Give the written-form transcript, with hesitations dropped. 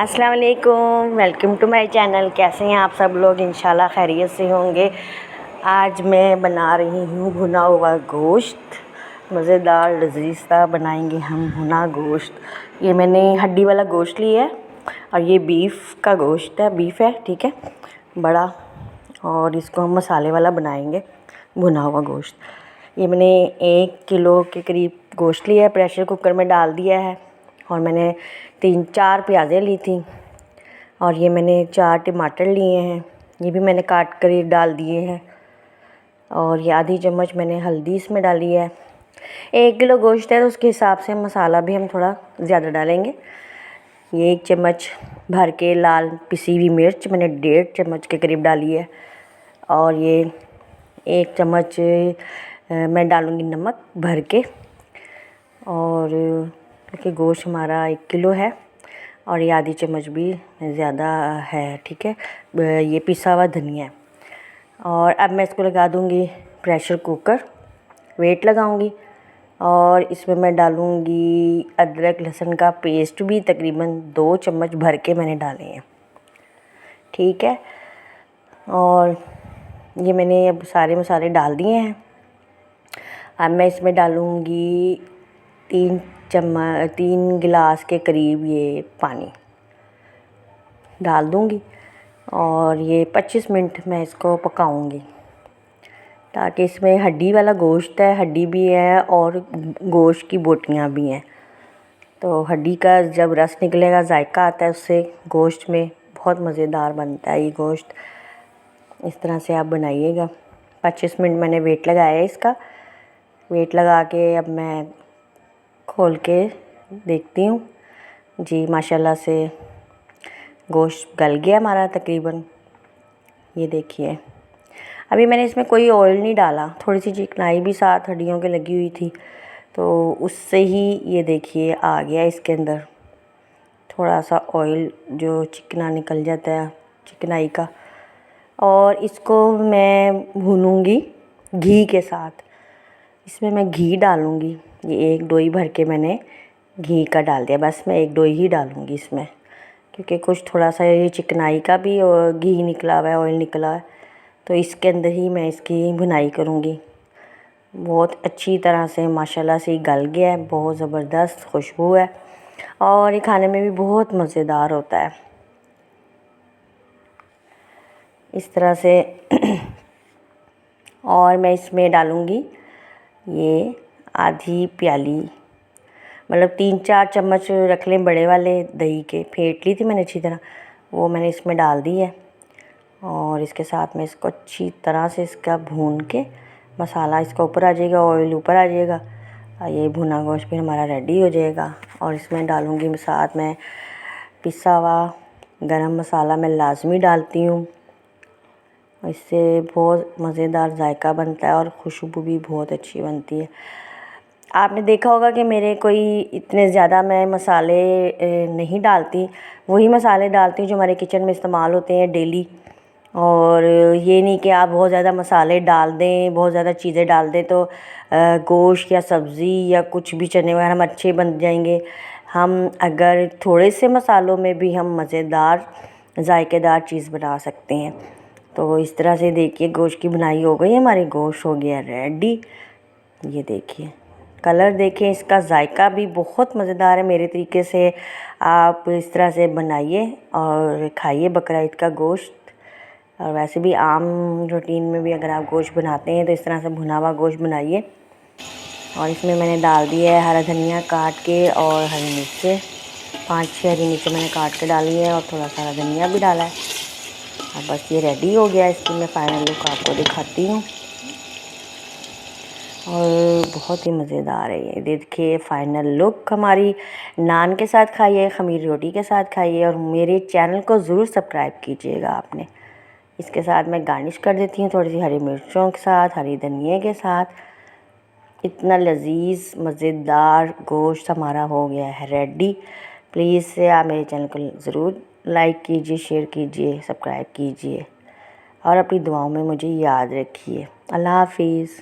अस्सलाम वालेकुम, welcome to my channel. कैसे हैं आप सब लोग? इंशाल्लाह खैरियत से होंगे। आज मैं बना रही हूँ भुना हुआ गोश्त, मज़ेदार लज़ीज़ सा बनाएंगे हम भुना गोश्त। ये मैंने हड्डी वाला गोश्त लिया है और ये बीफ का गोश्त है, बीफ है, ठीक है, बड़ा। और इसको हम मसाले वाला बनाएंगे भुना हुआ गोश्त। ये मैंने 1 किलो के करीब गोश्त लिया है, प्रेशर कुकर में डाल दिया है। और मैंने 3-4 प्याज़ें ली थी और ये मैंने 4 टमाटर लिए हैं, ये भी मैंने काट कर डाल दिए हैं। और ये आधी चम्मच मैंने हल्दी इसमें डाली है। 1 किलो गोश्त है तो उसके हिसाब से मसाला भी हम थोड़ा ज़्यादा डालेंगे। ये 1 चम्मच भर के लाल पिसी हुई मिर्च मैंने 1.5 चम्मच के करीब डाली है। और ये 1 चम्मच मैं डालूँगी नमक भर के। और क्योंकि गोश्त हमारा 1 किलो है और ये आधी चम्मच भी ज़्यादा है, ठीक है। ये पिसा हुआ धनिया है। और अब मैं इसको लगा दूँगी प्रेशर कुकर, वेट लगाऊँगी। और इसमें मैं डालूँगी अदरक लहसुन का पेस्ट भी तकरीबन 2 चम्मच भर के मैंने डाले हैं, ठीक है। और ये मैंने अब सारे मसाले डाल दिए हैं। अब मैं इसमें डालूँगी 3 गिलास के करीब ये पानी डाल दूँगी। और ये 25 मिनट मैं इसको पकाऊँगी, ताकि इसमें हड्डी वाला गोश्त है, हड्डी भी है और गोश्त की बोटियाँ भी हैं। तो हड्डी का जब रस निकलेगा, जायका आता है उससे, गोश्त में बहुत मज़ेदार बनता है ये गोश्त। इस तरह से आप बनाइएगा। 25 मिनट मैंने वेट लगाया है इसका। वेट लगा के अब मैं खोल के देखती हूँ। जी माशाल्लाह से गोश्त गल गया हमारा तकरीबन। ये देखिए, अभी मैंने इसमें कोई ऑयल नहीं डाला, थोड़ी सी चिकनाई भी साथ हड्डियों के लगी हुई थी, तो उससे ही ये देखिए आ गया इसके अंदर थोड़ा सा ऑयल जो चिकना निकल जाता है चिकनाई का। और इसको मैं भूनूंगी घी के साथ। इसमें मैं घी डालूँगी। ये 1 डोई भर के मैंने घी का डाल दिया, बस मैं 1 डोई ही डालूँगी इसमें, क्योंकि कुछ थोड़ा सा ये चिकनाई का भी और घी निकला हुआ है, ऑयल निकला है, तो इसके अंदर ही मैं इसकी भुनाई करूँगी। बहुत अच्छी तरह से माशाल्लाह से गल गया है, बहुत ज़बरदस्त खुशबू है और ये खाने में भी बहुत मज़ेदार होता है। इस तरह से और मैं इसमें डालूँगी ये आधी प्याली, मतलब 3-4 चम्मच रख लें बड़े वाले दही के, फेंट ली थी मैंने अच्छी तरह, वो मैंने इसमें डाल दी है। और इसके साथ में इसको अच्छी तरह से इसका भून के मसाला इसका ऊपर आ जाएगा, ऑयल ऊपर आ जाएगा, ये भुना गोश्त फिर हमारा रेडी हो जाएगा। और इसमें डालूँगी साथ में पिसा हुआ गरम मसाला मैं लाजमी डालती हूँ, इससे बहुत मज़ेदार जायका बनता है और खुशबू भी बहुत अच्छी बनती है। आपने देखा होगा कि मेरे कोई इतने ज़्यादा मैं मसाले नहीं डालती, वही मसाले डालती हूँ जो हमारे किचन में इस्तेमाल होते हैं डेली। और ये नहीं कि आप बहुत ज़्यादा मसाले डाल दें, बहुत ज़्यादा चीज़ें डाल दें तो गोश्त या सब्ज़ी या कुछ भी चने वगैरह हम अच्छे बन जाएंगे। हम अगर थोड़े से मसालों में भी हम मज़ेदार जायकेदार चीज़ बना सकते हैं। तो इस तरह से देखिए गोश्त की बुनाई हो गई, हमारी गोश्त हो गया रेडी। ये देखिए कलर देखिए, इसका जायका भी बहुत मज़ेदार है। मेरे तरीके से आप इस तरह से बनाइए और खाइए बकरा ईद का गोश्त। और वैसे भी आम रूटीन में भी अगर आप गोश्त बनाते हैं तो इस तरह से भुना हुआ गोश्त बनाइए। और इसमें मैंने डाल दिया है हरा धनिया काट के और हरी मिर्चें, 5-6 हरी मिर्चें मैंने काट के डाली है और थोड़ा सा हरा धनिया भी डाला है। अब बस ये रेडी हो गया। इसकी मैं फाइनल लुक आपको दिखाती हूँ और बहुत ही मज़ेदार है ये। देखिए फाइनल लुक हमारी। नान के साथ खाइए, खमीर रोटी के साथ खाइए और मेरे चैनल को ज़रूर सब्सक्राइब कीजिएगा आपने। इसके साथ मैं गार्निश कर देती हूँ थोड़ी सी हरी मिर्चों के साथ, हरी धनिया के साथ। इतना लजीज मज़ेदार गोश्त हमारा हो गया है रेडी। प्लीज़ से आप मेरे चैनल को ज़रूर लाइक कीजिए, शेयर कीजिए, सब्सक्राइब कीजिए और अपनी दुआओं में मुझे याद रखिए। अल्लाह हाफिज़।